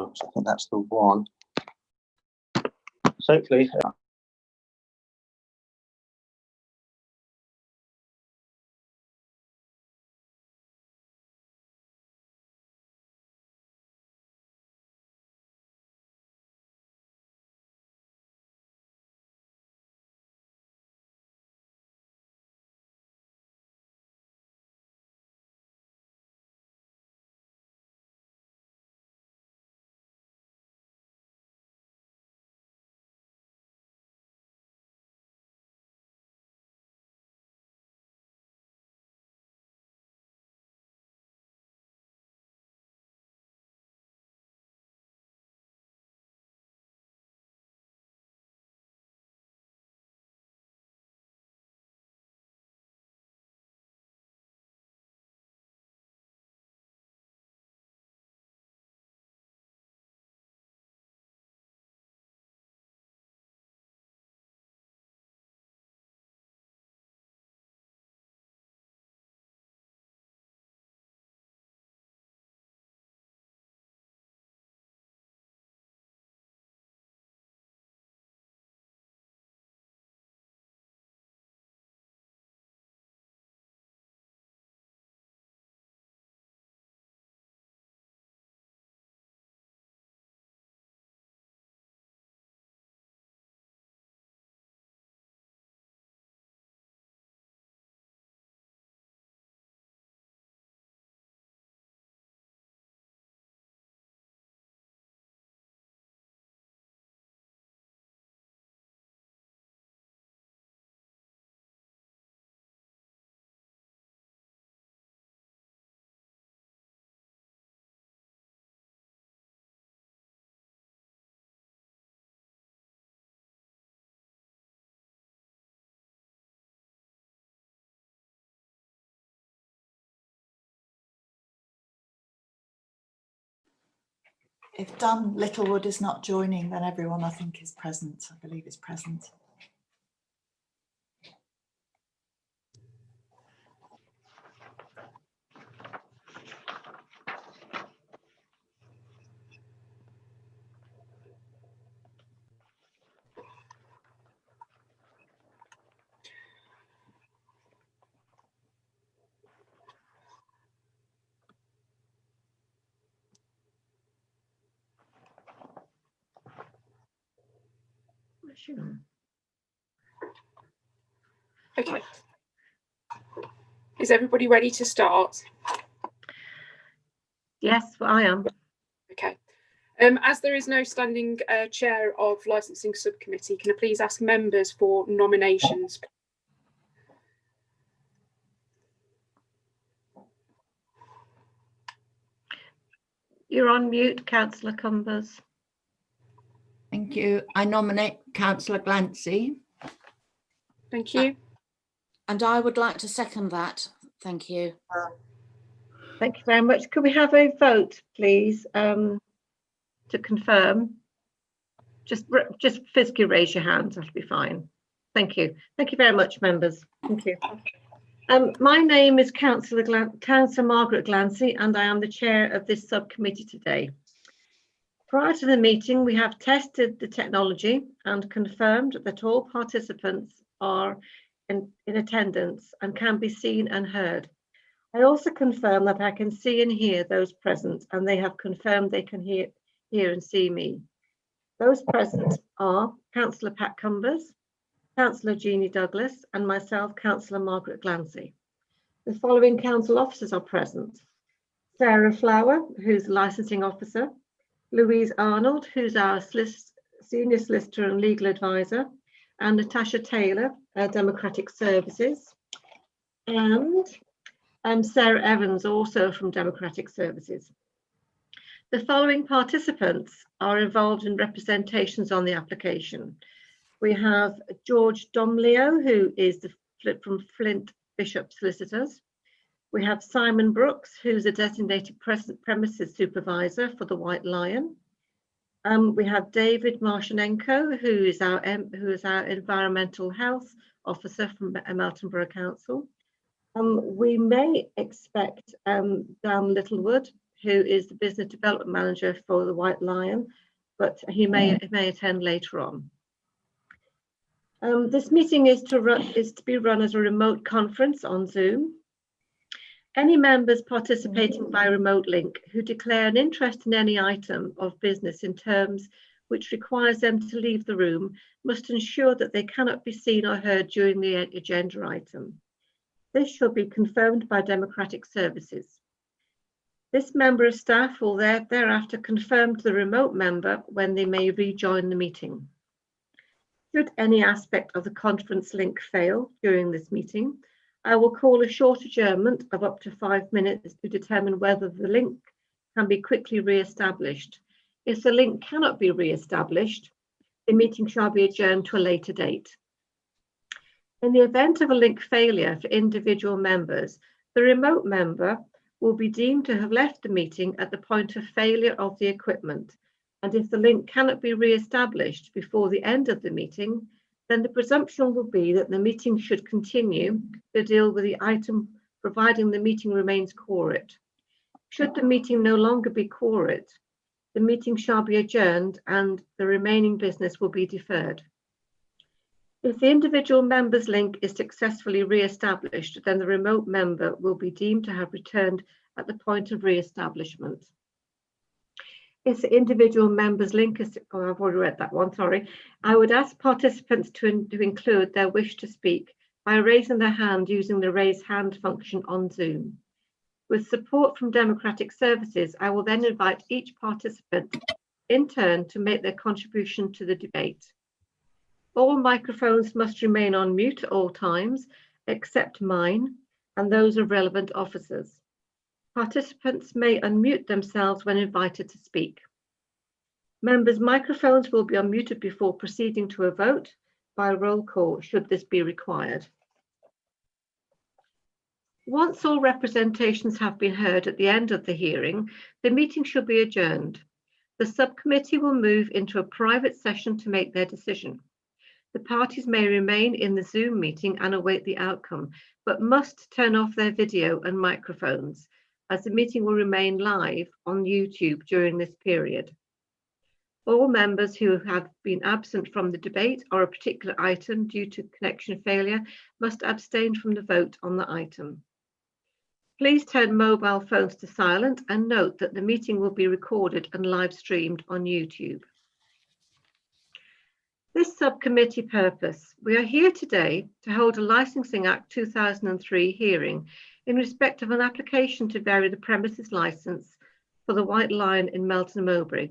I think that's the one. So hopefully. If Dan Littlewood is not joining, then everyone I think is present. I believe is present. Okay. Is everybody ready to start? Yes, well, I am. Okay. As there is no standing chair of licensing subcommittee, can I please ask members for nominations? You're on mute, Councillor Cumbers. Thank you. I nominate Councillor Glancy. Thank you. And I would like to second that. Thank you. Thank you very much. Could we have a vote, please, to confirm? Just physically raise your hands, that'll be fine. Thank you. Thank you very much, members. Thank you. My name is Councillor Margaret Glancy, and I am the chair of this subcommittee today. Prior to the meeting, we have tested the technology and confirmed that all participants are in attendance and can be seen and heard. I also confirm that I can see and hear those present, and they have confirmed they can hear and see me. Those present are Councillor Pat Cumbers, Councillor Jeannie Douglas, and myself, Councillor Margaret Glancy. The following council officers are present: Sarah Flower, who's licensing officer, Louise Arnold, who's our senior solicitor and legal advisor, and Natasha Taylor, Democratic Services, and Sarah Evans, also from Democratic Services. The following participants are involved in representations on the application. We have George Domleo, who is from Flint Bishop Solicitors. We have Simon Brooks, who's a designated premises supervisor for the White Lion. We have David Marshenenko, who is our environmental health officer from Melton Borough Council. We may expect Dan Littlewood, who is the Business Development Manager for the White Lion, but he may attend later on. This meeting is to be run as a remote conference on Zoom. Any members participating by remote link who declare an interest in any item of business in terms which requires them to leave the room must ensure that they cannot be seen or heard during the agenda item. This shall be confirmed by Democratic Services. This member of staff will thereafter confirm to the remote member when they may rejoin the meeting. Should any aspect of the conference link fail during this meeting, I will call a short adjournment of up to 5 minutes to determine whether the link can be quickly re-established. If the link cannot be re-established, the meeting shall be adjourned to a later date. In the event of a link failure for individual members, the remote member will be deemed to have left the meeting at the point of failure of the equipment. And if the link cannot be re-established before the end of the meeting, then the presumption will be that the meeting should continue to deal with the item, providing the meeting remains quorate. Should the meeting no longer be quorate, the meeting shall be adjourned and the remaining business will be deferred. If the individual member's link is successfully re-established, then the remote member will be deemed to have returned at the point of re-establishment. If the individual member's link is, oh, I've already read that one, sorry. I would ask participants to include their wish to speak by raising their hand using the raise hand function on Zoom. With support from Democratic Services, I will then invite each participant in turn to make their contribution to the debate. All microphones must remain on mute at all times, except mine and those of relevant officers. Participants may unmute themselves when invited to speak. Members' microphones will be unmuted before proceeding to a vote by roll call, should this be required. Once all representations have been heard at the end of the hearing, the meeting should be adjourned. The subcommittee will move into a private session to make their decision. The parties may remain in the Zoom meeting and await the outcome, but must turn off their video and microphones, as the meeting will remain live on YouTube during this period. All members who have been absent from the debate or a particular item due to connection failure must abstain from the vote on the item. Please turn mobile phones to silent and note that the meeting will be recorded and live streamed on YouTube. This subcommittee purpose. We are here today to hold a Licensing Act 2003 hearing in respect of an application to vary the premises licence for the White Lion in Melton Mowbray,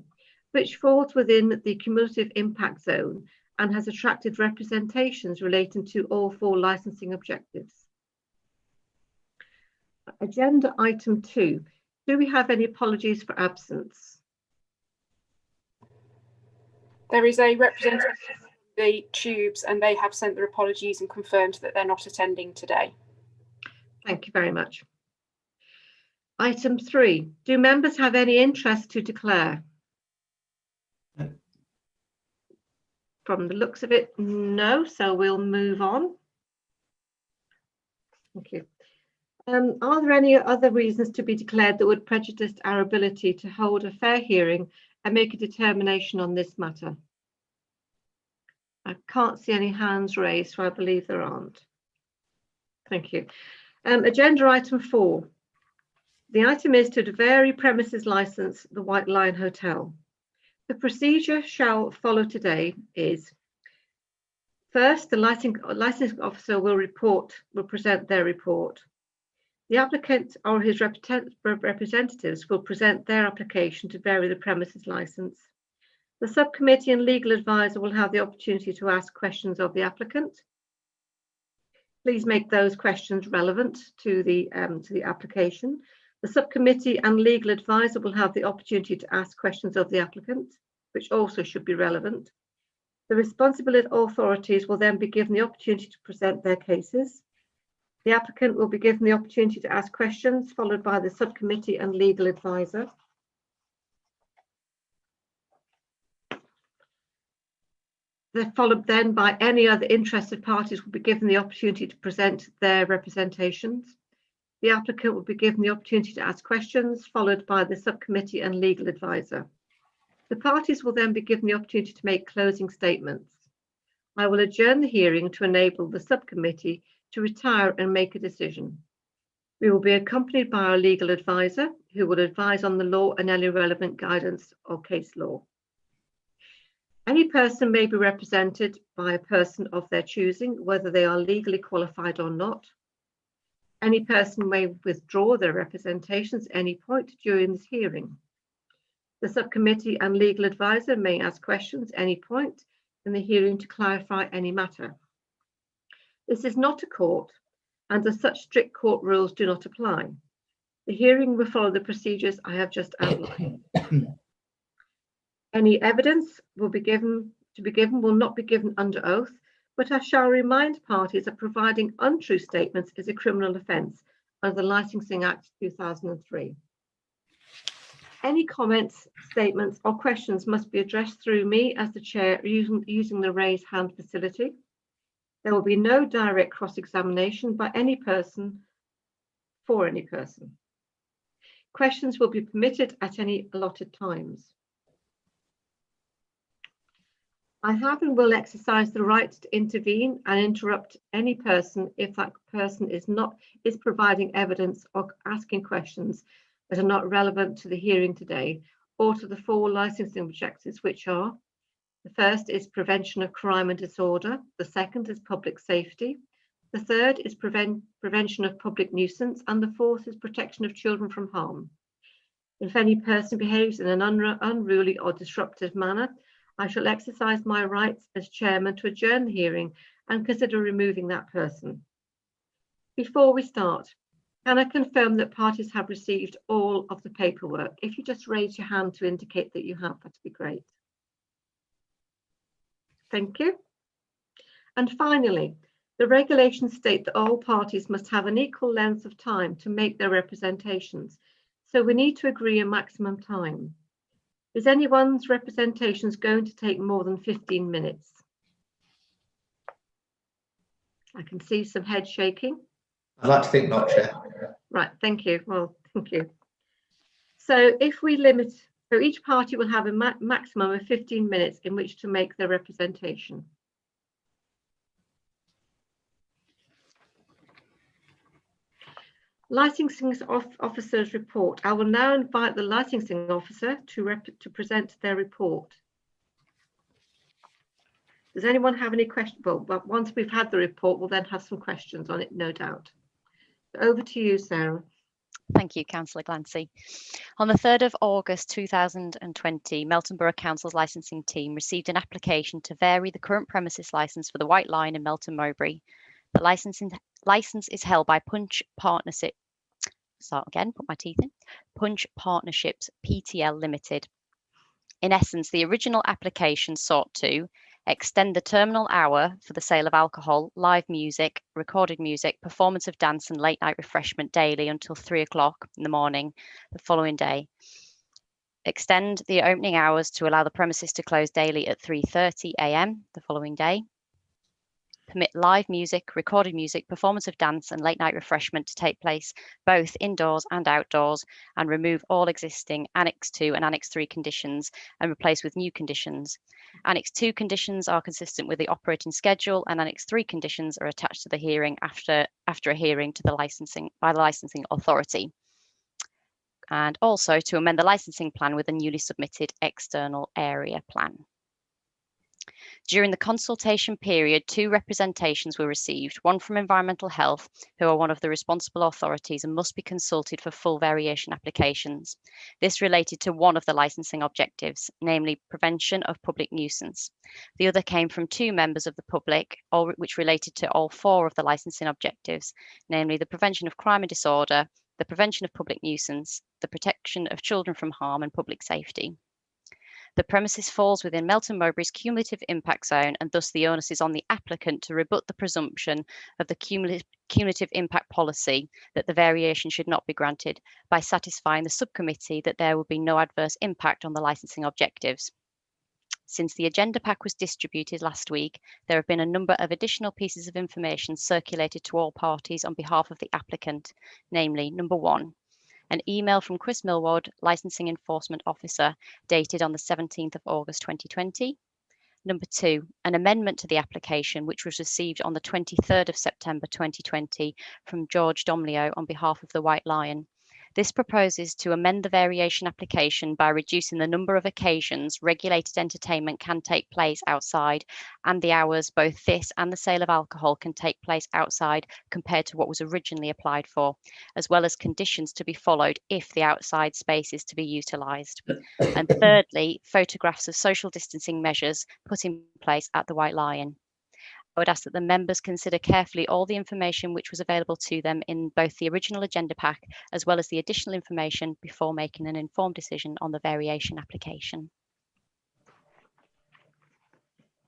which falls within the cumulative impact zone and has attracted representations relating to all 4 licensing objectives. Agenda item 2. Do we have any apologies for absence? There is a representative from the Tubes and they have sent their apologies and confirmed that they're not attending today. Thank you very much. Item 3. Do members have any interest to declare? No. From the looks of it, no, so we'll move on. Thank you. Are there any other reasons to be declared that would prejudice our ability to hold a fair hearing and make a determination on this matter? I can't see any hands raised, so I believe there aren't. Thank you. Agenda item 4. The item is to vary premises licence the White Lion Hotel. The procedure shall follow today is: first, the licensing officer will present their report. The applicant or his representatives will present their application to vary the premises licence. The subcommittee and legal advisor will have the opportunity to ask questions of the applicant. Please make those questions relevant to the application. The subcommittee and legal advisor will have the opportunity to ask questions of the applicant, which also should be relevant. The responsible authorities will then be given the opportunity to present their cases. The applicant will be given the opportunity to ask questions, followed by the subcommittee and legal advisor. They're followed then by any other interested parties will be given the opportunity to present their representations. The applicant will be given the opportunity to ask questions, followed by the subcommittee and legal advisor. The parties will then be given the opportunity to make closing statements. I will adjourn the hearing to enable the subcommittee to retire and make a decision. We will be accompanied by our legal advisor, who will advise on the law and any relevant guidance or case law. Any person may be represented by a person of their choosing, whether they are legally qualified or not. Any person may withdraw their representations at any point during this hearing. The subcommittee and legal advisor may ask questions at any point in the hearing to clarify any matter. This is not a court, and as such, strict court rules do not apply. The hearing will follow the procedures I have just outlined. Any evidence will not be given under oath, but I shall remind parties that providing untrue statements is a criminal offence under the Licensing Act 2003. Any comments, statements or questions must be addressed through me as the chair using the raise hand facility. There will be no direct cross-examination by any person for any person. Questions will be permitted at any allotted times. I have and will exercise the right to intervene and interrupt any person if that person is providing evidence or asking questions that are not relevant to the hearing today or to the 4 licensing objectives, which are: the first is prevention of crime and disorder, the second is public safety, the third is prevention of public nuisance, and the fourth is protection of children from harm. If any person behaves in an unruly or disruptive manner, I shall exercise my rights as chairman to adjourn the hearing and consider removing that person. Before we start, can I confirm that parties have received all of the paperwork? If you just raise your hand to indicate that you have, that'd be great. Thank you. And finally, the regulations state that all parties must have an equal length of time to make their representations. So we need to agree a maximum time. Is anyone's representations going to take more than 15 minutes? I can see some head shaking. I'd like to think not, Chair. Right, thank you. Well, thank you. So if we limit, so each party will have a maximum of 15 minutes in which to make their representation. Licensing officer's report. I will now invite the licensing officer to present their report. Does anyone have any questions? Well, once we've had the report, we'll then have some questions on it, no doubt. Over to you, Sarah. Thank you, Councillor Glancy. On the 3rd of August 2020, Melton Borough Council's licensing team received an application to vary the current premises licence for the White Lion in Melton Mowbray. The licence is held by Punch Partnership. Punch Partnerships PTL Limited. In essence, the original application sought to extend the terminal hour for the sale of alcohol, live music, recorded music, performance of dance and late night refreshment daily until 3 o'clock in the morning the following day. Extend the opening hours to allow the premises to close daily at 3:30 AM the following day. Permit live music, recorded music, performance of dance and late night refreshment to take place both indoors and outdoors, and remove all existing Annex 2 and Annex 3 conditions and replace with new conditions. Annex 2 conditions are consistent with the operating schedule, and Annex 3 conditions are attached to the hearing after a hearing to the licensing authority. And also to amend the licensing plan with a newly submitted external area plan. During the consultation period, 2 representations were received, one from Environmental Health, who are one of the responsible authorities and must be consulted for full variation applications. This related to one of the licensing objectives, namely prevention of public nuisance. The other came from 2 members of the public, which related to all 4 of the licensing objectives, namely the prevention of crime and disorder, the prevention of public nuisance, the protection of children from harm and public safety. The premises falls within Melton Mowbray's cumulative impact zone, and thus the onus is on the applicant to rebut the presumption of the cumulative impact policy that the variation should not be granted by satisfying the subcommittee that there will be no adverse impact on the licensing objectives. Since the agenda pack was distributed last week, there have been a number of additional pieces of information circulated to all parties on behalf of the applicant, namely, number 1, an email from Chris Millward, Licensing Enforcement Officer, dated on the 17th of August 2020. Number 2, an amendment to the application, which was received on the 23rd of September 2020 from George Domleo on behalf of the White Lion. This proposes to amend the variation application by reducing the number of occasions regulated entertainment can take place outside and the hours both this and the sale of alcohol can take place outside compared to what was originally applied for, as well as conditions to be followed if the outside space is to be utilised. And thirdly, photographs of social distancing measures put in place at the White Lion. I would ask that the members consider carefully all the information which was available to them in both the original agenda pack as well as the additional information before making an informed decision on the variation application.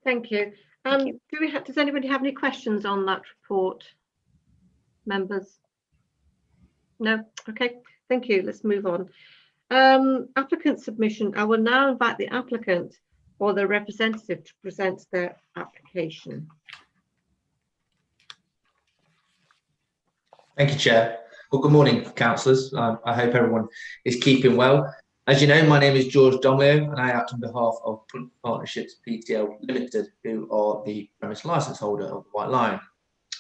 Thank you. Thank you. Does anybody have any questions on that report, members? No? Okay, thank you. Let's move on. Applicant submission. I will now invite the applicant or the representative to present their application. Thank you, Chair. Well, good morning, councillors. I hope everyone is keeping well. As you know, my name is George Domleo and I act on behalf of Punch Partnerships PTL Limited, who are the premise licence holder of the White Lion.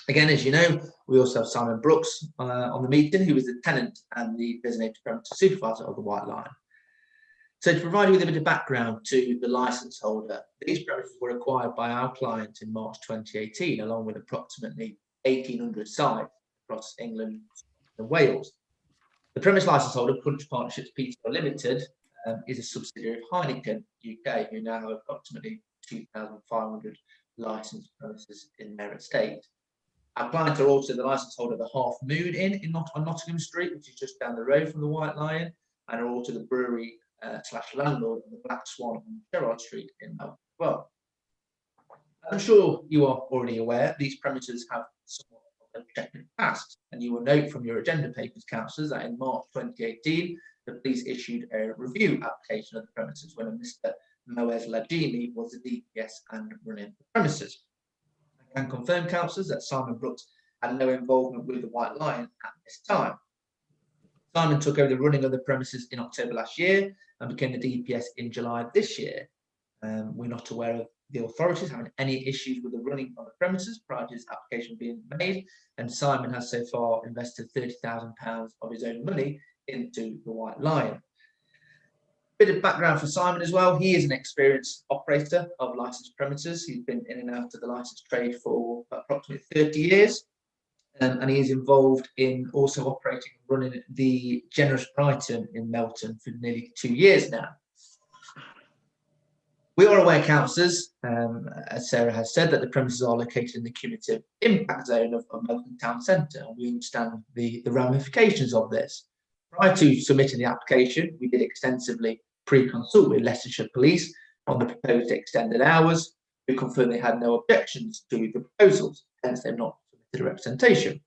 Again, as you know, we also have Simon Brooks on the meeting, who is the tenant and the designated premises supervisor of the White Lion. So to provide you with a bit of background to the licence holder, these premises were acquired by our client in March 2018, along with approximately 1,800 sites across England and Wales. The premise licence holder, Punch Partnerships PTL Limited, is a subsidiary of Heineken UK, who now have approximately 2,500 licensed premises in their estate. Our clients are also the licence holder of the Half Moon Inn on Nottingham Street, which is just down the road from the White Lion, and are also the brewery / landlord of the Black Swan on Gerrard Street in Melbourne as well. I'm sure you are already aware these premises have somewhat of a checkered past, and you will note from your agenda papers, councillors, that in March 2018 the police issued a review application of the premises when a Mr. Moez Ladjimi was the DPS and running the premises. I can confirm, councillors, that Simon Brooks had no involvement with the White Lion at this time. Simon took over the running of the premises in October last year and became the DPS in July this year. We're not aware of the authorities having any issues with the running of the premises prior to his application being made, and Simon has so far invested £30,000 of his own money into the White Lion. Bit of background for Simon as well. He is an experienced operator of licensed premises. He's been in and out of the licensed trade for approximately 30 years. And he is involved in also operating and running the Generous Brighton in Melton for nearly 2 years now. We are aware, councillors, as Sarah has said, that the premises are located in the cumulative impact zone of Melton Town Centre, and we understand the ramifications of this. Prior to submitting the application, we did extensively pre-consult with Leicestershire Police on the proposed extended hours. We confirmed they had no objections to the proposals, hence they've not submitted a representation.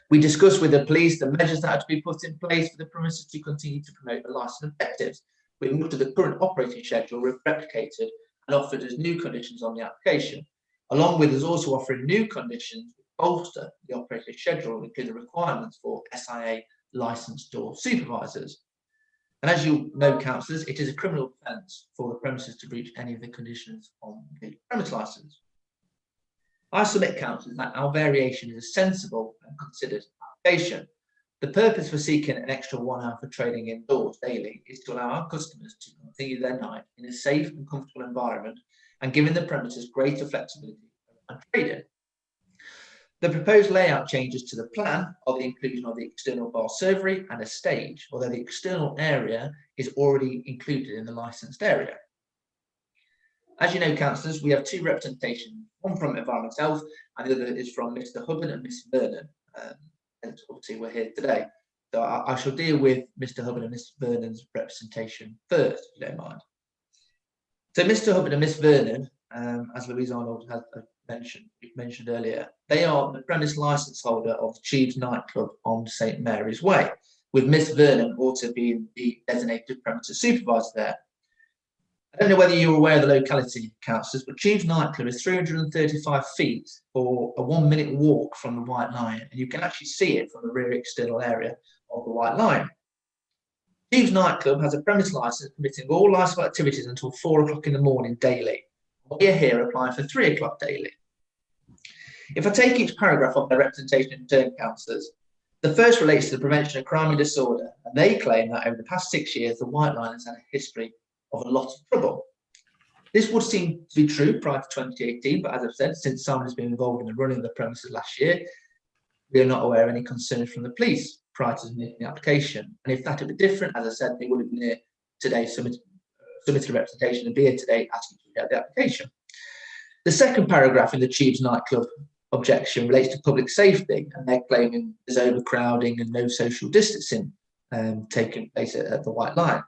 We discussed with the police the measures that had to be put in place for the premises to continue to promote the licence objectives, with much of the current operating schedule replicated and offered as new conditions on the application, along with us also offering new conditions to bolster the operating schedule, including the requirements for SIA licensed store supervisors. And as you know, councillors, it is a criminal offence for the premises to breach any of the conditions on the premise licence. I submit, councillors, that our variation is a sensible and considered application. The purpose for seeking an extra 1 hour for trading indoors daily is to allow our customers to continue their night in a safe and comfortable environment and giving the premises greater flexibility and trading. The proposed layout changes to the plan are the inclusion of the external bar servery and a stage, although the external area is already included in the licensed area. As you know, councillors, we have 2 representations, one from Environment Health and the other is from Mr. Hubbard and Miss Vernon. And obviously we're here today. So I shall deal with Mr. Hubbard and Miss Vernon's representation first, if you don't mind. So Mr. Hubbard and Miss Vernon, as Louise Arnold has mentioned earlier, they are the premise licence holder of the Cheeves nightclub on St Mary's Way, with Miss Vernon also being the designated premises supervisor there. I don't know whether you're aware of the locality, councillors, but Tubes nightclub is 335 feet or a 1 minute walk from the White Line, and you can actually see it from the rear external area of the White Line. Tubes nightclub has a premise licence permitting all licensed activities until 4 o'clock in the morning daily. We are here applying for 3 o'clock daily. If I take each paragraph of their representation in turn, councillors, the first relates to the prevention of crime and disorder, and they claim that over the past 6 years, the White Line has had a history of a lot of trouble. This would seem to be true prior to 2018, but as I've said, since Simon has been involved in the running of the premises last year, we are not aware of any concerns from the police prior to submitting the application. And if that had been different, as I said, they would have been here today, submitted a representation and be here today asking to get the application. The second paragraph in the Tubes nightclub objection relates to public safety, and they're claiming there's overcrowding and no social distancing taking place at the White Line.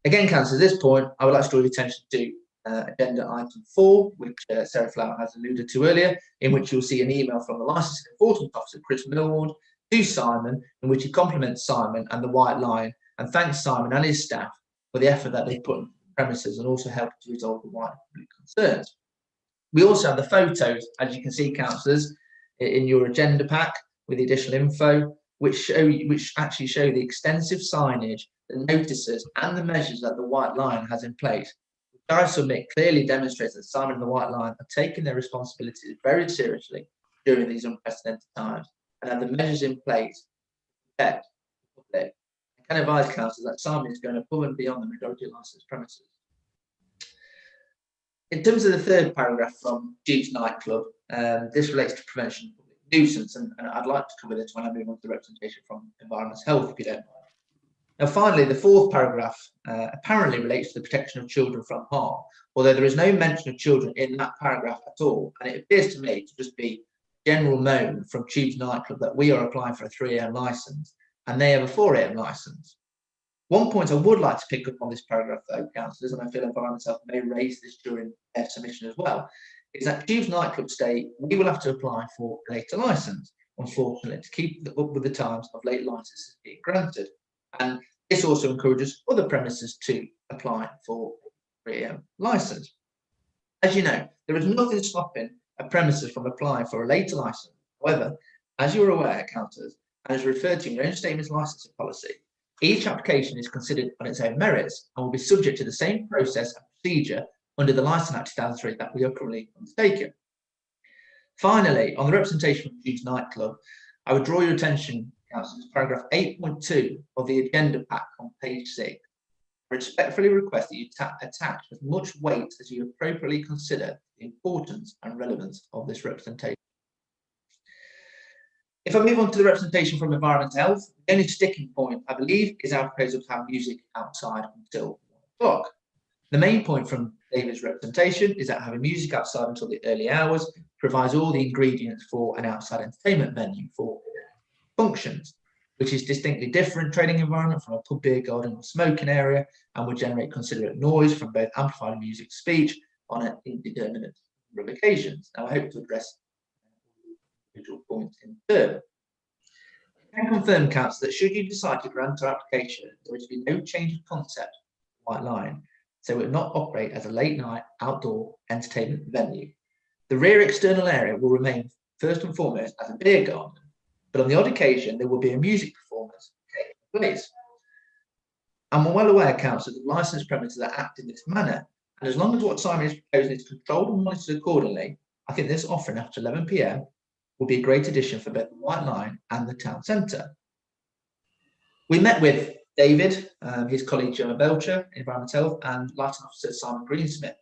Again, councillors, at this point, I would like to draw your attention to agenda item 4, which Sarah Flower has alluded to earlier, in which you'll see an email from the licensing enforcement officer, Chris Millward, to Simon, in which he compliments Simon and the White Line and thanks Simon and his staff for the effort that they've put on the premises and also helped to resolve the wider public concerns. We also have the photos, as you can see, councillors, in your agenda pack with the additional info, which actually show the extensive signage, the notices, and the measures that the White Line has in place. Which I submit clearly demonstrates that Simon and the White Line are taking their responsibilities very seriously during these unprecedented times, and have the measures in place to protect the public. I can advise councillors that Simon is going above and beyond the majority of licensed premises. In terms of the third paragraph from Tubes nightclub, this relates to prevention of public nuisance, and I'd like to cover this when I move on to the representation from Environment Health, if you don't mind. Now, finally, the fourth paragraph apparently relates to the protection of children from harm, although there is no mention of children in that paragraph at all, and it appears to me to just be general moan from Tubes nightclub that we are applying for a 3 AM licence and they have a 4 AM licence. One point I would like to pick up on this paragraph, though, councillors, and I feel Environment Health may raise this during their submission as well, is that Tubes nightclub state we will have to apply for a later licence, unfortunately, to keep up with the times of late licences being granted. And this also encourages other premises to apply for a 3 AM licence. As you know, there is nothing stopping a premises from applying for a later licence. However, as you're aware, councillors, and as referred to in your own statement's licensing policy, each application is considered on its own merits and will be subject to the same process and procedure under the Licensing Act 2003 that we are currently undertaking. Finally, on the representation from Tubes nightclub, I would draw your attention, councillors, to paragraph 8.2 of the agenda pack on page 6. I respectfully request that you attach as much weight as you appropriately consider the importance and relevance of this representation. If I move on to the representation from Environment Health, the only sticking point, I believe, is our proposal to have music outside until 1 o'clock. The main point from David's representation is that having music outside until the early hours provides all the ingredients for an outside entertainment venue for functions, which is distinctly different trading environment from a pub, beer garden, or smoking area, and would generate considerate noise from both amplified and music speech on an indeterminate number of occasions. Now, I hope to address individual points in turn. I can confirm, council, that should you decide to grant our application, there is to be no change of concept for White Line, so it will not operate as a late night outdoor entertainment venue. The rear external area will remain first and foremost as a beer garden, but on the odd occasion there will be a music performance taking place. I'm well aware, council, that licensed premises that act in this manner, and as long as what Simon is proposing is controlled and monitored accordingly, I think this offering after 11 PM will be a great addition for both the White Line and the town centre. We met with David, his colleague Gemma Belcher, Environment Health, and Lighting Officer Simon Greensmith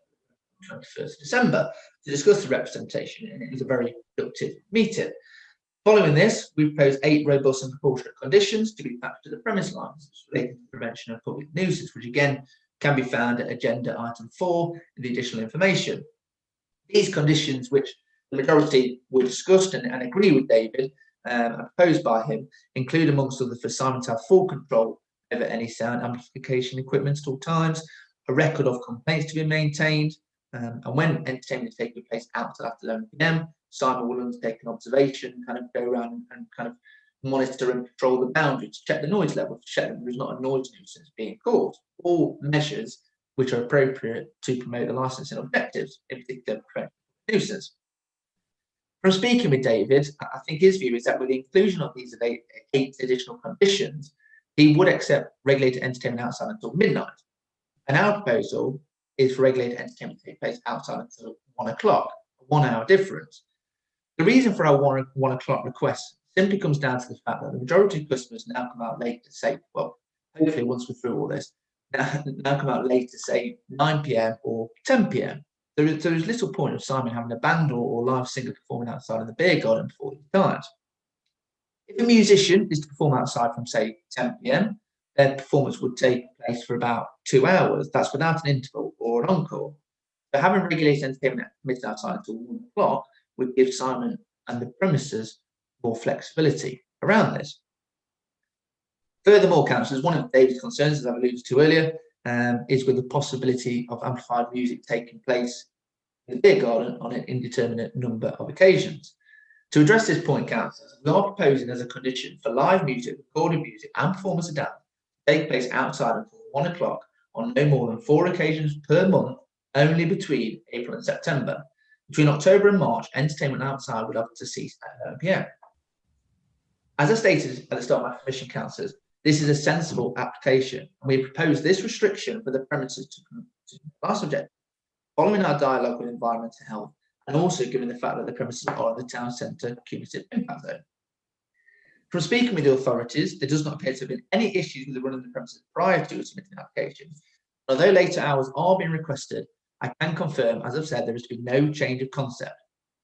on 21st of December to discuss the representation, and it was a very productive meeting. Following this, we proposed 8 robust and proportionate conditions to be attached to the premise licence related to the prevention of public nuisance, which again can be found at agenda item 4 in the additional information. These conditions, which the majority were discussed and agree with David and proposed by him, include amongst others for Simon to have full control over any sound amplification equipment at all times, a record of complaints to be maintained, and when entertainment is taking place outside after 11 PM, Simon will undertake an observation, kind of go around and kind of monitor and control the boundaries, to check the noise level, to check that there is not a noise nuisance being caused. All measures which are appropriate to promote the licensing objectives, in particular prevention of nuisance. From speaking with David, I think his view is that with the inclusion of these 8 additional conditions, he would accept regulated entertainment outside until midnight. And our proposal is for regulated entertainment to take place outside until 1 o'clock, a 1 hour difference. The reason for our 1 o'clock request simply comes down to the fact that the majority of customers now come out late to say, well, hopefully once we're through all this, now come out late to say 9 p.m. or 10 p.m. There is little point of Simon having a band or live singer performing outside in the beer garden before these times. If a musician is to perform outside from, say, 10 p.m., their performance would take place for about 2 hours. That's without an interval or an encore. So having regulated entertainment permitted outside until 1 o'clock would give Simon and the premises more flexibility around this. Furthermore, councillors, one of David's concerns, as I've alluded to earlier, is with the possibility of amplified music taking place in the beer garden on an indeterminate number of occasions. To address this point, councillors, we are proposing as a condition for live music, recorded music and performance of dance to take place outside until 1 o'clock on no more than 4 occasions per month, only between April and September. Between October and March, entertainment outside would have to cease at 11 p.m. As I stated at the start of my commission, councillors, this is a sensible application, and we propose this restriction for the premises to our subject, following our dialogue with environmental health, and also given the fact that the premises are in the town centre cumulative impact zone. From speaking with the authorities, there does not appear to have been any issues with the running of the premises prior to submitting the application. Although later hours are being requested, I can confirm, as I've said, there has been no change of concept,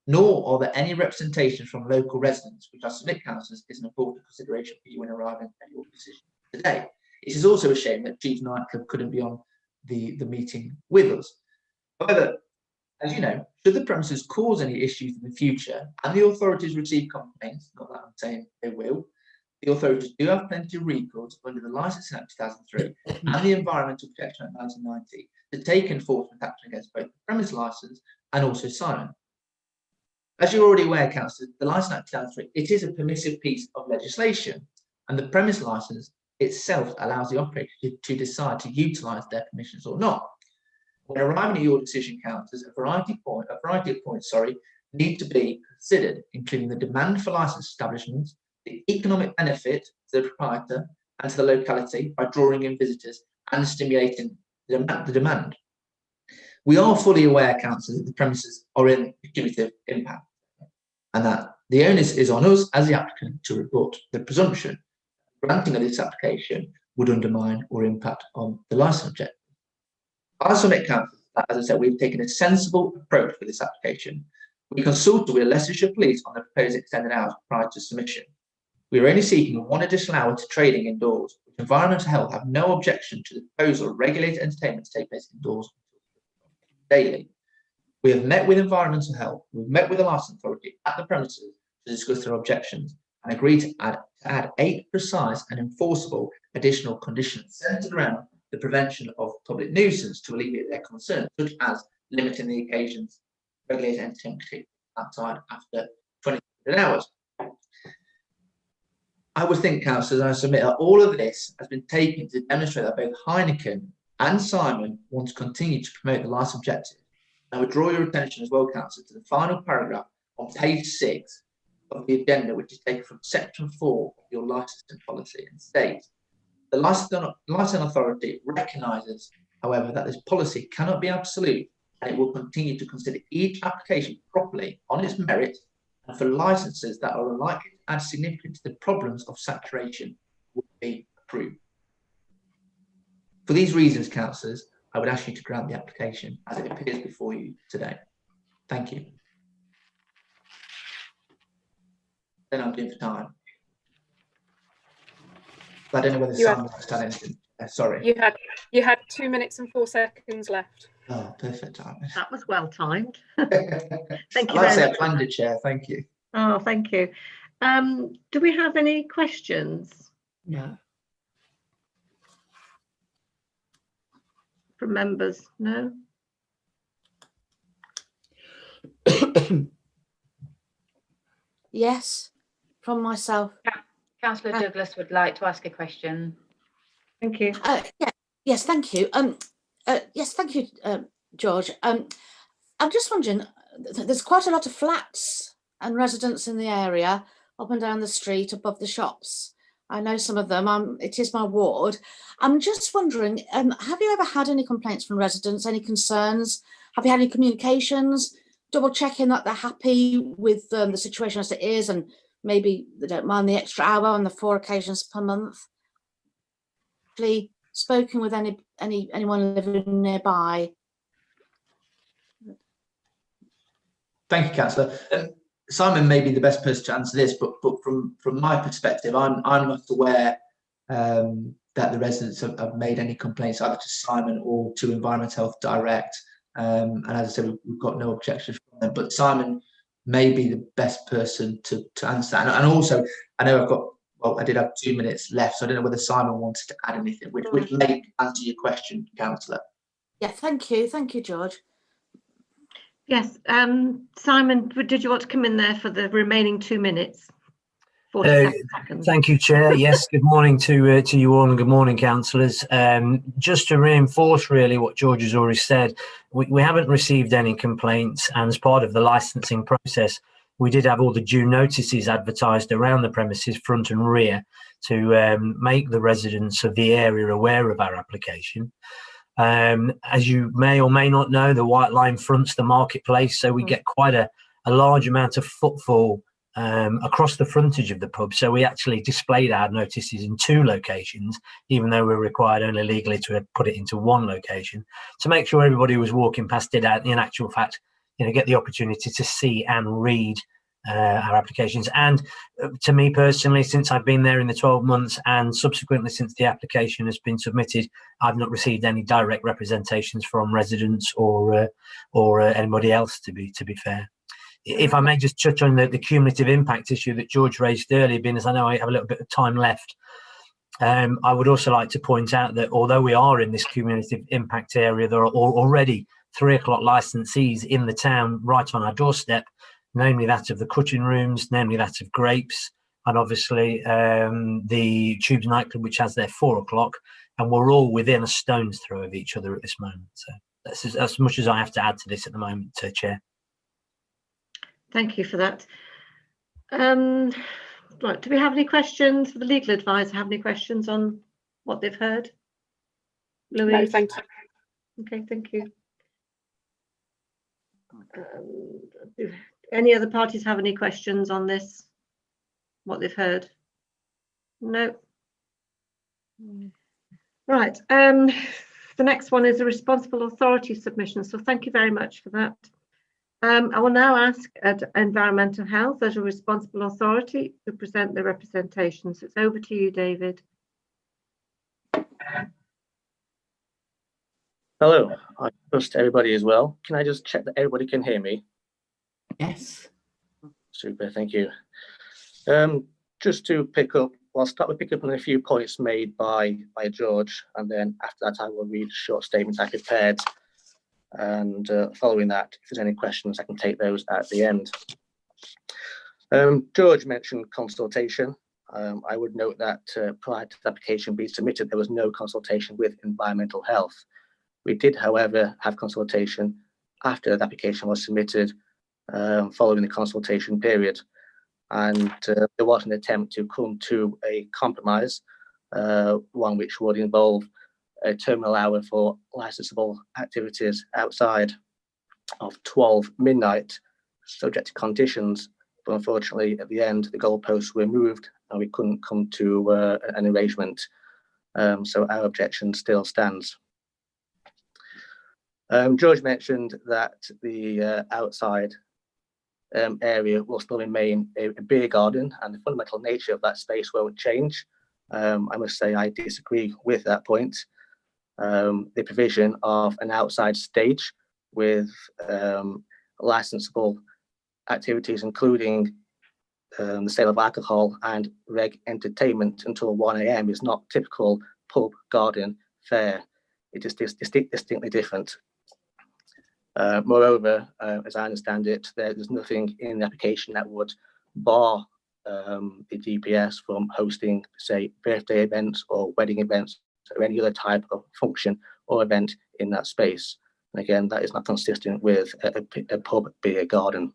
nor are there any representations from local residents, which I submit, councillors, is an important consideration for you when arriving at your decision today. It is also a shame that Jeeves Nightclub couldn't be on the meeting with us. However, as you know, should the premises cause any issues in the future and the authorities receive complaints, not that I'm saying they will, the authorities do have plenty of recourse under the Licensing Act 2003 and the Environmental Protection Act 1990 to take enforcement action against both the premise licence and also Simon. As you're already aware, councillors, the Licensing Act 2003, it is a permissive piece of legislation, and the premise licence itself allows the operator to decide to utilise their permissions or not. When arriving at your decision, councillors, a variety of points need to be considered, including the demand for licensed establishments, the economic benefit to the proprietor and to the locality by drawing in visitors and stimulating the demand. We are fully aware, councillors, that the premises are in cumulative impact, and that the onus is on us as the applicant to rebut the presumption. Granting of this application would undermine or impact on the licence objective. I submit, councillors, that, as I said, we've taken a sensible approach for this application. We consulted with Leicestershire Police on the proposed extended hours prior to submission. We are only seeking 1 additional hour to trading indoors, which Environmental Health have no objection to the proposal of regulated entertainment to take place indoors daily. We have met with Environmental Health, we've met with the licence authority at the premises to discuss their objections and agreed to add 8 precise and enforceable additional conditions centred around the prevention of public nuisance to alleviate their concerns, such as limiting the occasions regulated entertainment outside after 24 hours. I would think, councillors, I submit that all of this has been taken to demonstrate that both Heineken and Simon want to continue to promote the licence objective. I would draw your attention as well, councillors, to the final paragraph on page 6 of the agenda, which is taken from section 4 of your licensing policy, and states, the licensing authority recognises, however, that this policy cannot be absolute, and it will continue to consider each application properly on its merit, and for licences that are unlikely to add significantly to the problems of saturation will be approved. For these reasons, councillors, I would ask you to grant the application as it appears before you today. Thank you. Then I'm doing for time. I don't know whether Simon has done anything. Sorry. You had 2 minutes and 4 seconds left. Oh, perfect time. That was well timed. Thank you I very say much. I planned it, Chair. Thank you. Oh, thank you. Do we have any questions No. from members? No? Yes, from myself. Councillor Douglas would like to ask a question. Thank you. Yes, thank you. Yes, thank you, George. I'm just wondering, there's quite a lot of flats and residents in the area, up and down the street, above the shops. I know some of them. It is my ward. I'm just wondering, have you ever had any complaints from residents? Any concerns? Have you had any communications? Double checking that they're happy with the situation as it is, and maybe they don't mind the extra hour on the 4 occasions per month. Actually spoken with anyone living nearby? Thank you, Councillor. Simon may be the best person to answer this, but from my perspective, I'm not aware that the residents have made any complaints either to Simon or to Environment Health Direct. And as I said, we've got no objections from them. But Simon may be the best person to answer that. And also, I know I did have 2 minutes left, so I don't know whether Simon wanted to add anything, which may answer your question, Councillor. Yeah, thank you. Thank you, George. Yes, Simon, did you want to come in there for the remaining 2 minutes? 40 seconds. Thank you, Chair. Yes, good morning to you all, and good morning, councillors. Just to reinforce really what George has already said, we haven't received any complaints, and as part of the licensing process, we did have all the due notices advertised around the premises, front and rear, to make the residents of the area aware of our application. As you may or may not know, the White Line fronts the marketplace, so we get quite a large amount of footfall across the frontage of the pub. So we actually displayed our notices in 2 locations, even though we're required only legally to put it into 1 location, to make sure everybody who was walking past it out, in actual fact, get the opportunity to see and read our applications. And to me personally, since I've been there in the 12 months and subsequently since the application has been submitted, I've not received any direct representations from residents or anybody else, to be fair. If I may just touch on the cumulative impact issue that George raised earlier, being as I know I have a little bit of time left, I would also like to point out that although we are in this cumulative impact area, there are already 3 o'clock licensees in the town right on our doorstep, namely that of the Cutting Rooms, namely that of Grapes, and obviously the Tubes nightclub, which has their 4 o'clock, and we're all within a stone's throw of each other at this moment. So that's as much as I have to add to this at the moment, Chair. Thank you for that. Right, do we have any questions for the legal advisor? Have any questions on what they've heard? Louise? No, thank you. Okay, thank you. Do any other parties have any questions on this, what they've heard? No. Right, the next one is a responsible authority submission, so thank you very much for that. I will now ask Environmental Health as a responsible authority to present the representations. It's over to you, David. Hello, I trust everybody is well. Can I just check that everybody can hear me? Yes. Super, thank you. Just to pick up, I'll start with picking up on a few points made by George, and then after that I will read a short statement I prepared. And following that, if there's any questions, I can take those at the end. George mentioned consultation. I would note that prior to the application being submitted, there was no consultation with Environmental Health. We did, however, have consultation after the application was submitted, following the consultation period. And there was an attempt to come to a compromise, one which would involve a terminal hour for licensable activities outside of 12 midnight, subject to conditions. But unfortunately, at the end, the goalposts were moved and we couldn't come to an arrangement. So our objection still stands. George mentioned that the outside area will still remain a beer garden, and the fundamental nature of that space won't change. I must say I disagree with that point. The provision of an outside stage with licensable activities, including the sale of alcohol and reg entertainment until 1 AM is not typical pub garden fare. It is distinctly different. Moreover, as I understand it, there's nothing in the application that would bar the DPS from hosting, say, birthday events or wedding events or any other type of function or event in that space. And again, that is not consistent with a pub, beer garden.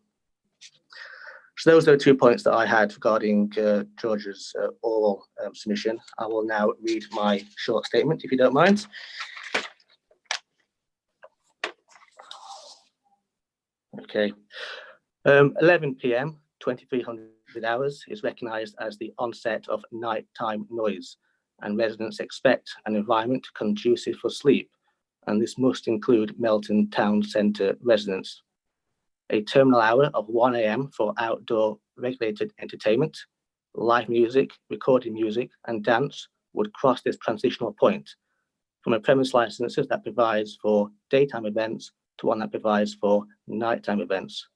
So those are the 2 points that I had regarding George's oral submission. I will now read my short statement, if you don't mind. Okay. 11 p.m, 2300 hours is recognised as the onset of nighttime noise, and residents expect an environment conducive for sleep, and this must include Melton Town Centre residents. A terminal hour of 1 a.m. for outdoor regulated entertainment, live music, recorded music, and dance would cross this transitional point from a premise licenses that provides for daytime events to one that provides for nighttime events.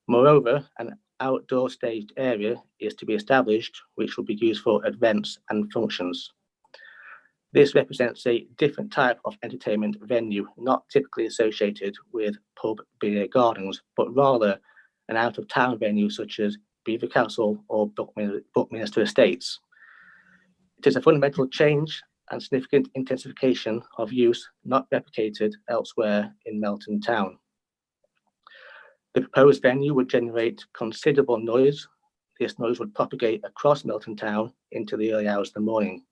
Moreover, an outdoor staged area is to be established, which will be used for events and functions. This represents a different type of entertainment venue, not typically associated with pub, beer gardens, but rather an out-of-town venue such as Belvoir Castle or Buckminster Estates. It is a fundamental change and significant intensification of use not replicated elsewhere in Melton Town. The proposed venue would generate considerable noise. This noise would propagate across Melton Town into the early hours of the morning.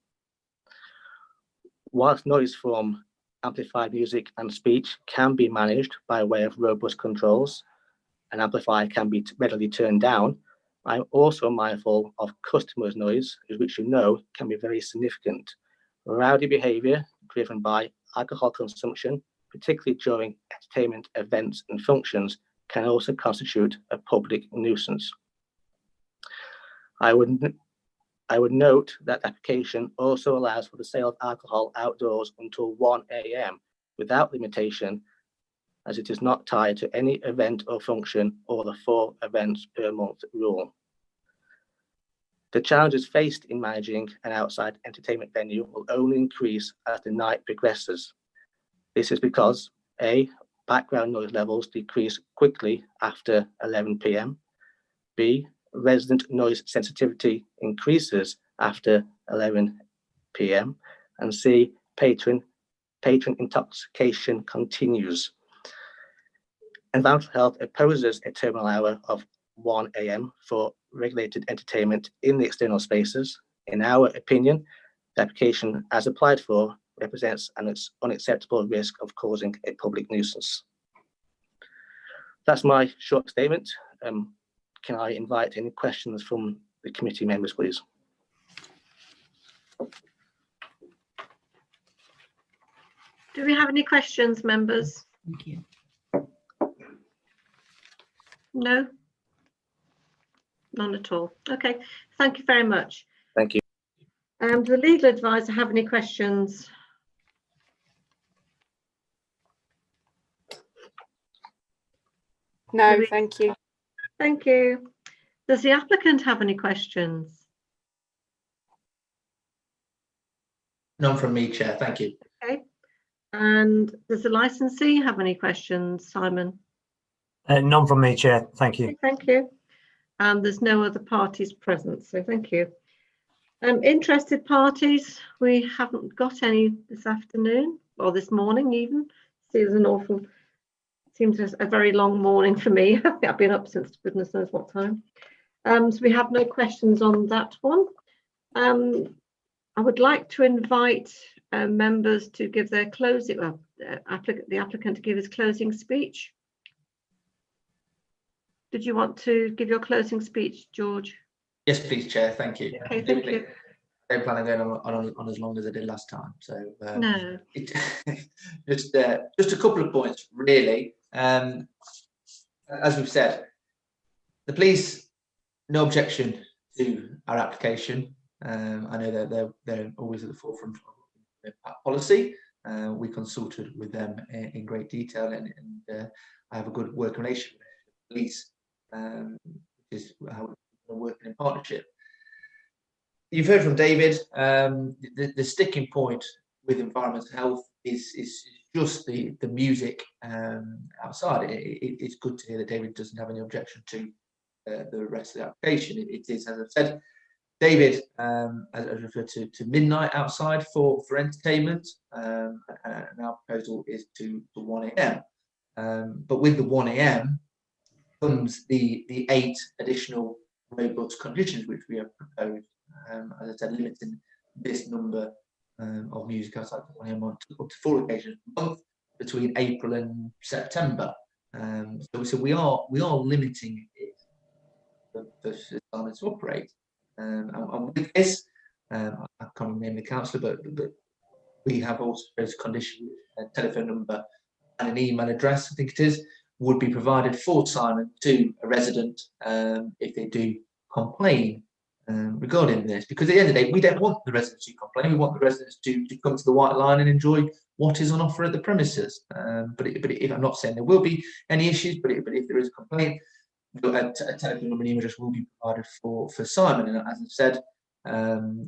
Whilst noise from amplified music and speech can be managed by way of robust controls, an amplifier can be readily turned down, I'm also mindful of customers' noise, which you know can be very significant. Rowdy behaviour driven by alcohol consumption, particularly during entertainment events and functions, can also constitute a public nuisance. I would note that the application also allows for the sale of alcohol outdoors until 1 a.m. without limitation, as it is not tied to any event or function or the 4 events per month rule. The challenges faced in managing an outside entertainment venue will only increase as the night progresses. This is because A, background noise levels decrease quickly after 11 p.m. B, resident noise sensitivity increases after 11 p.m. and C, patron intoxication continues. Environmental Health opposes a terminal hour of 1 a.m. for regulated entertainment in the external spaces. In our opinion, the application as applied for represents an unacceptable risk of causing a public nuisance. That's my short statement. Can I invite any questions from the committee members, please? Do we have any questions, members? Thank you. No? None at all. Okay, thank you very much. Thank you. Does the legal advisor have any questions? No, thank you. Thank you. Does the applicant have any questions? None from me, Chair. Thank you. Okay. And does the licensee have any questions, Simon? None from me, Chair. Thank you. Okay, thank you. And there's no other parties present, so thank you. Interested parties, we haven't got any this afternoon or this morning even. Seems a very long morning for me. I've been up since goodness knows what time. So we have no questions on that one. I would like to invite members to give their closing, the applicant to give his closing speech. Did you want to give your closing speech, George? Yes, please, Chair. Thank you. Okay, thank you. I don't plan on going on as long as I did last time. So No. Just a couple of points, really. As we've said, the police, no objection to our application. I know that they're always at the forefront of their policy. We consulted with them in great detail, and I have a good working relationship with the police, which is how we're working in partnership. You've heard from David. The sticking point with environmental health is just the music outside. It's good to hear that David doesn't have any objection to the rest of the application. It is, as I've said, David has referred to midnight outside for entertainment. And our proposal is to 1 a.m. But with the 1 a.m. comes the 8 additional robust conditions which we have proposed. As I said, limiting this number of music outside the 1 a.m. on up to 4 occasions a month between April and September. So we are limiting it for Simon to operate. And with this, I can't name the councillor, but we have also proposed condition, a telephone number and an email address, I think it is, would be provided for Simon to a resident if they do complain regarding this. Because at the end of the day, we don't want the residents to complain. We want the residents to come to the White Line and enjoy what is on offer at the premises. But if I'm not saying there will be any issues, but if there is a complaint, a telephone number and email address will be provided for Simon. And as I've said,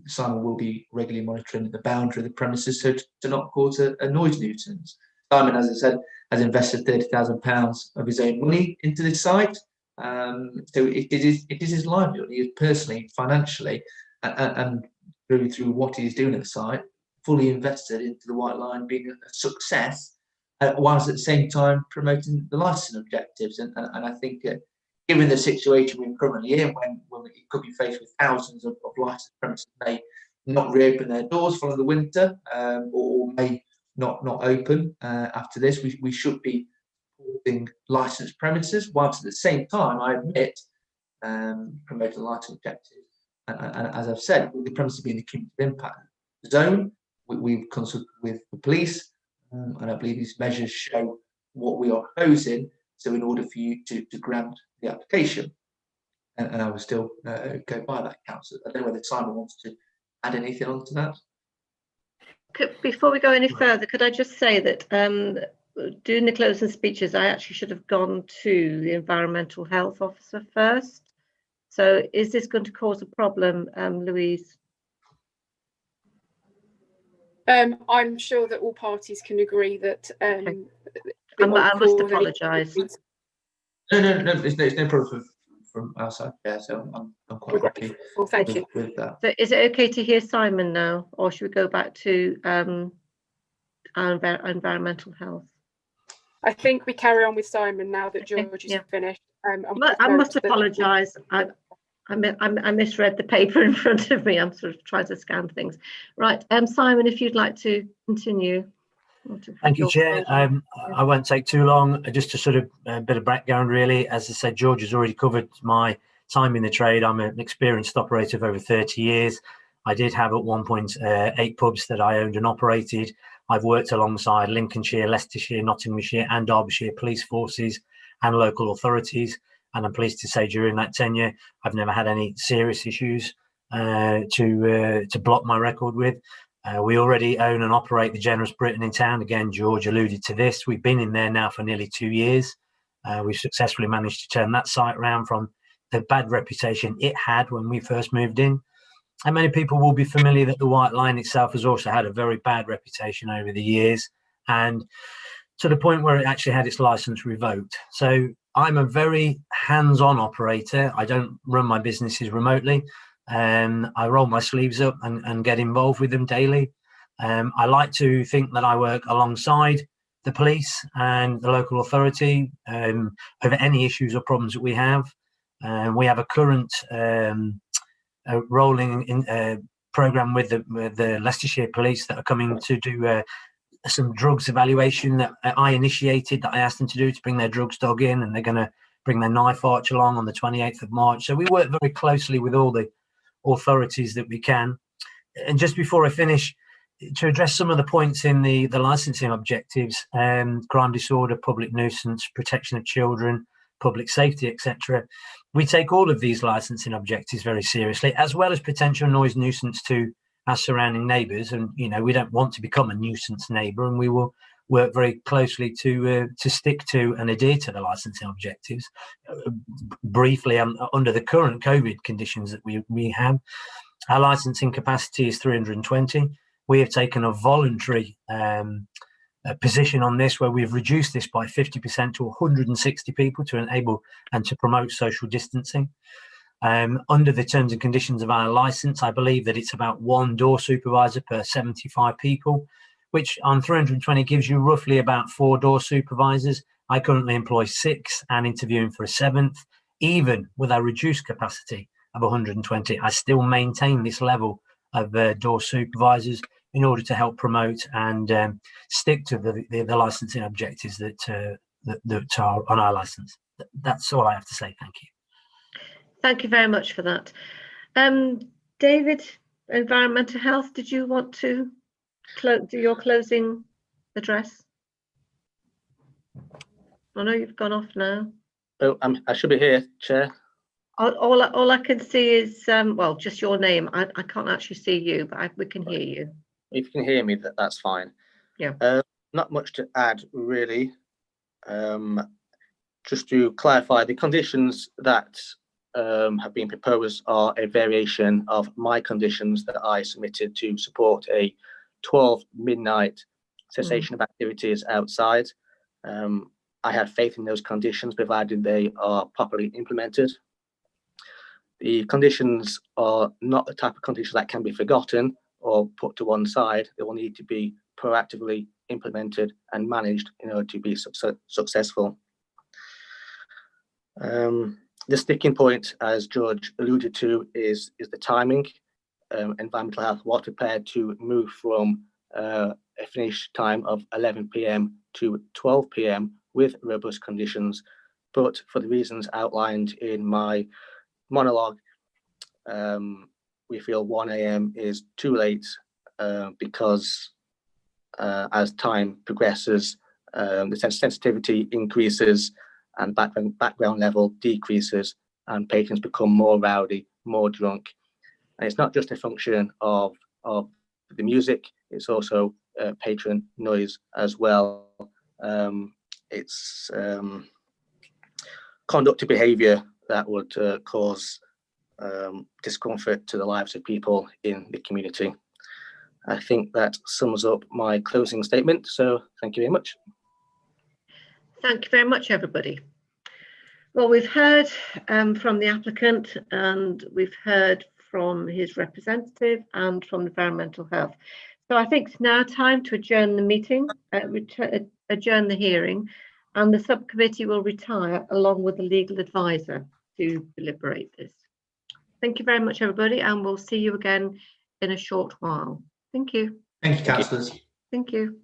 Simon will be regularly monitoring the boundary of the premises so to not cause a noise nuisance. Simon, as I said, has invested £30,000 of his own money into this site. So it is his livelihood. He is personally, financially, and really through what he is doing at the site, fully invested into the White Line being a success, whilst at the same time promoting the licensing objectives. And I think given the situation we're currently in, when it could be faced with thousands of licensed premises may not reopen their doors following the winter, or may not open after this, we should be supporting licensed premises, whilst at the same time, I admit, promoting the licensing objectives. And as I've said, with the premises being the cumulative impact zone, we've consulted with the police, and I believe these measures show what we are proposing. So in order for you to grant the application, and I will still go by that, councillor. I don't know whether Simon wants to add anything onto that. Before we go any further, could I just say that doing the closing speeches, I actually should have gone to the environmental health officer first. So is this going to cause a problem, Louise? I'm sure that all parties can agree that. Okay. I must apologise. No, there's no problem from our side. Yeah, so I'm quite happy. Well, thank you with that. So is it okay to hear Simon now, or should we go back to our environmental health? I think we carry on with Simon now that George is finished. I must apologise. I misread the paper in front of me. I'm sort of trying to scan things. Right, Simon, if you'd like to continue. Thank you, Chair. I won't take too long. Just a sort of a bit of background, really. As I said, George has already covered my time in the trade. I'm an experienced operator of over 30 years. I did have at one point 8 pubs that I owned and operated. I've worked alongside Lincolnshire, Leicestershire, Nottinghamshire and Derbyshire police forces and local authorities. And I'm pleased to say during that tenure, I've never had any serious issues to block my record with. We already own and operate the Generous Britain in town. Again, George alluded to this. We've been in there now for nearly 2 years. We've successfully managed to turn that site around from the bad reputation it had when we first moved in. And many people will be familiar that the White Line itself has also had a very bad reputation over the years, and to the point where it actually had its license revoked. So I'm a very hands-on operator. I don't run my businesses remotely. I roll my sleeves up and get involved with them daily. I like to think that I work alongside the police and the local authority over any issues or problems that we have. We have a current rolling program with the Leicestershire Police that are coming to do some drugs evaluation that I initiated, that I asked them to do, to bring their drugs dog in, and they're going to bring their knife arch along on the 28th of March. So we work very closely with all the authorities that we can. And just before I finish, to address some of the points in the licensing objectives, crime, disorder, public nuisance, protection of children, public safety, etc. We take all of these licensing objectives very seriously, as well as potential noise nuisance to our surrounding neighbours. And we don't want to become a nuisance neighbour, and we will work very closely to stick to and adhere to the licensing objectives. Briefly, under the current COVID conditions that we have, our licensing capacity is 320. We have taken a voluntary position on this, where we've reduced this by 50% to 160 people to enable and to promote social distancing. Under the terms and conditions of our license, I believe that it's about 1 door supervisor per 75 people, which on 320 gives you roughly about 4 door supervisors. I currently employ 6 and interviewing for a 7th. Even with our reduced capacity of 120, I still maintain this level of door supervisors in order to help promote and stick to the licensing objectives that are on our license. That's all I have to say. Thank you. Thank you very much for that. David, Environmental Health, did you want to do your closing address? I know you've gone off now. Oh, I should be here, Chair. All I can see is, well, just your name. I can't actually see you, but we can hear you. If you can hear me, that's fine. Yeah. Not much to add, really. Just to clarify, the conditions that have been proposed are a variation of my conditions that I submitted to support a 12 midnight cessation of activities outside. I have faith in those conditions, provided they are properly implemented. The conditions are not the type of conditions that can be forgotten or put to one side. They will need to be proactively implemented and managed in order to be successful. The sticking point, as George alluded to, is the timing. Environmental Health was prepared to move from a finish time of 11 p.m. to 12 p.m. with robust conditions, but for the reasons outlined in my monologue, we feel 1 a.m. is too late because as time progresses, the sensitivity increases and background level decreases, and patrons become more rowdy, more drunk. And it's not just a function of the music, it's also patron noise as well. It's conductive behaviour that would cause discomfort to the lives of people in the community. I think that sums up my closing statement, so thank you very much. Thank you very much, everybody. Well, we've heard from the applicant, and we've heard from his representative and from Environmental Health. So I think it's now time to adjourn the meeting, adjourn the hearing, and the subcommittee will retire along with the legal advisor to deliberate this. Thank you very much, everybody, and we'll see you again in a short while. Thank you. Thank you, councillors. Thank you.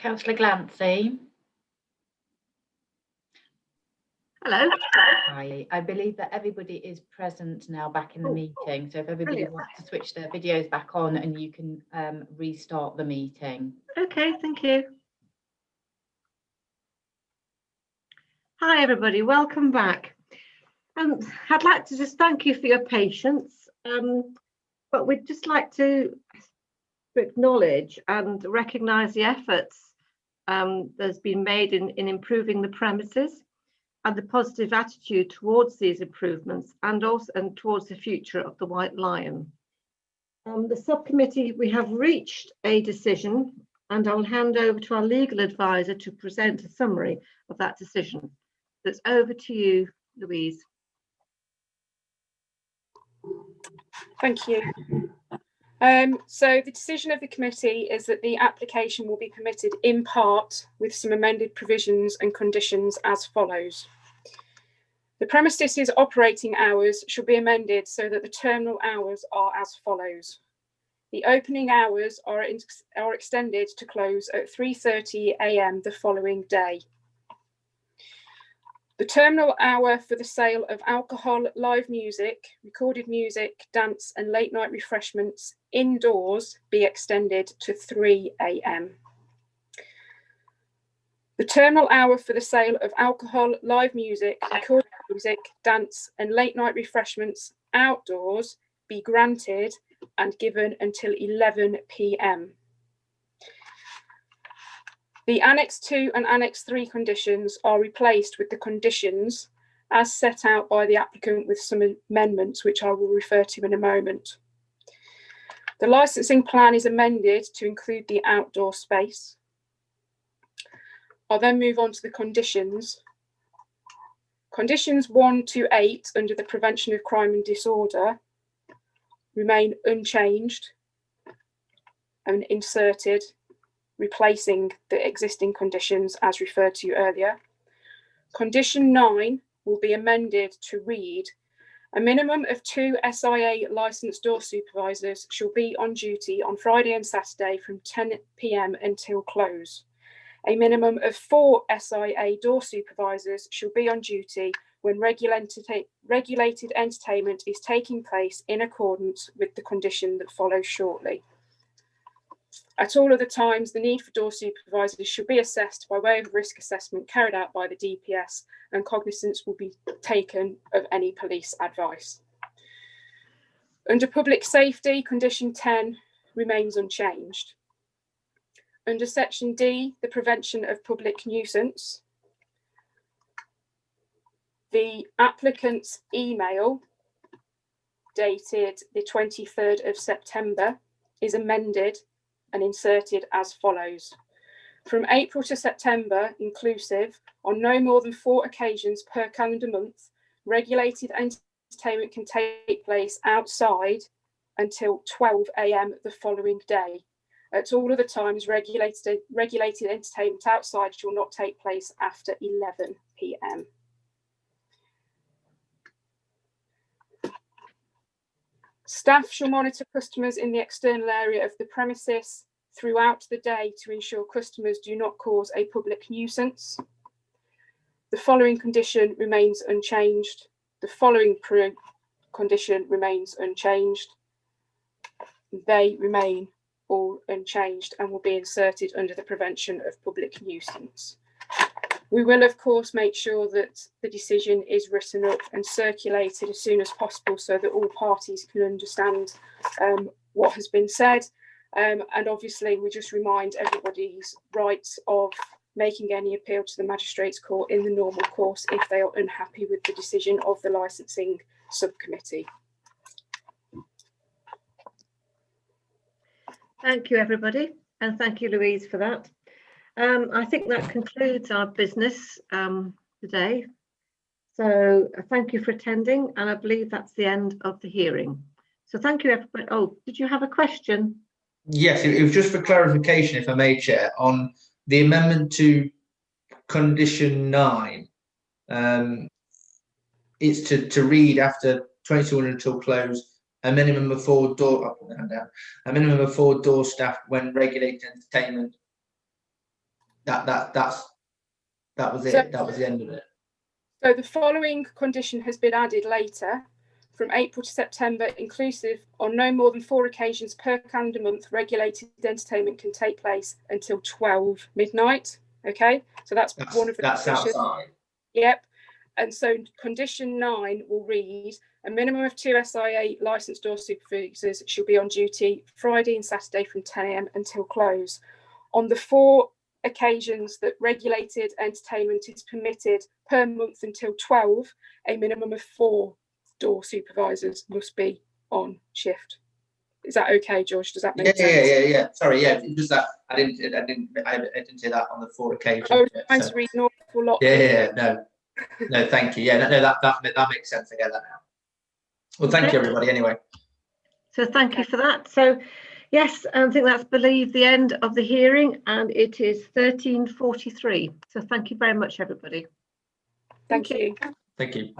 Councillor Glancy. Hello. Hi. I believe that everybody is present now back in the meeting. So if everybody Brilliant. wants to switch their videos back on, and you can restart the meeting. Okay, thank you. Hi everybody, welcome back. I'd like to just thank you for your patience, but we'd just like to acknowledge and recognise the efforts that's been made in improving the premises and the positive attitude towards these improvements and towards the future of the White Lion. The subcommittee, we have reached a decision, and I'll hand over to our legal advisor to present a summary of that decision. That's over to you, Louise. Thank you. So the decision of the committee is that the application will be permitted in part with some amended provisions and conditions as follows. The premises' operating hours should be amended so that the terminal hours are as follows. The opening hours are extended to close at 3:30 AM the following day. The terminal hour for the sale of alcohol, live music, recorded music, dance and late night refreshments indoors be extended to 3 AM. The terminal hour for the sale of alcohol, live music, recorded music, dance and late night refreshments outdoors be granted and given until 11 PM. The Annex 2 and Annex 3 conditions are replaced with the conditions as set out by the applicant with some amendments, which I will refer to in a moment. The licensing plan is amended to include the outdoor space. I'll then move on to the conditions. Conditions 1 to 8 under the Prevention of Crime and Disorder remain unchanged and inserted, replacing the existing conditions as referred to earlier. Condition 9 will be amended to read: a minimum of 2 SIA licensed door supervisors shall be on duty on Friday and Saturday from 10 PM until close. A minimum of 4 SIA door supervisors shall be on duty when regulated entertainment is taking place in accordance with the condition that follows shortly. At all other times, the need for door supervisors should be assessed by way of risk assessment carried out by the DPS, and cognizance will be taken of any police advice. Under public safety, condition 10 remains unchanged. Under section D, the prevention of public nuisance, the applicant's email dated the 23rd of September is amended and inserted as follows: from April to September inclusive, on no more than 4 occasions per calendar month, regulated entertainment can take place outside until 12 AM the following day. At all other times, regulated entertainment outside shall not take place after 11 PM. Staff shall monitor customers in the external area of the premises throughout the day to ensure customers do not cause a public nuisance. The following condition remains unchanged. The following condition remains unchanged. They remain all unchanged and will be inserted under the prevention of public nuisance. We will, of course, make sure that the decision is written up and circulated as soon as possible so that all parties can understand what has been said. And obviously, we just remind everybody's rights of making any appeal to the Magistrates' Court in the normal course if they are unhappy with the decision of the licensing subcommittee. Thank you, everybody, and thank you, Louise, for that. I think that concludes our business today. So thank you for attending, and I believe that's the end of the hearing. So thank you, everybody. Oh, did you have a question? Yes, it was just for clarification, if I may, Chair, on the amendment to condition 9. It's to read after 2200 until close, a minimum of 4 door, a minimum of 4 door staff when regulated entertainment that was it. So- That was the end of it. So the following condition has been added later. From April to September, inclusive, on no more than 4 occasions per calendar month, regulated entertainment can take place until 12 midnight. Okay, so that's one of the That's conditions. outside. Yep. And so condition 9 will read, a minimum of 2 SIA licensed door supervisors shall be on duty Friday and Saturday from 10 a.m. until close. On the 4 occasions that regulated entertainment is permitted per month until 12, a minimum of 4 door supervisors must be on shift. Is that okay, George? Does that make sense? Yeah. Sorry, yeah. It was that I didn't hear that on the 4 occasions. I was yet, trying so- to read an awful lot. No, thank you. Yeah, no, that makes sense. I get that now. Well, thank you, everybody. Anyway. So thank you for that. So yes, I think that's believe the end of the hearing, and it is 13:43. So thank you very much, everybody. Thank you. Thank you.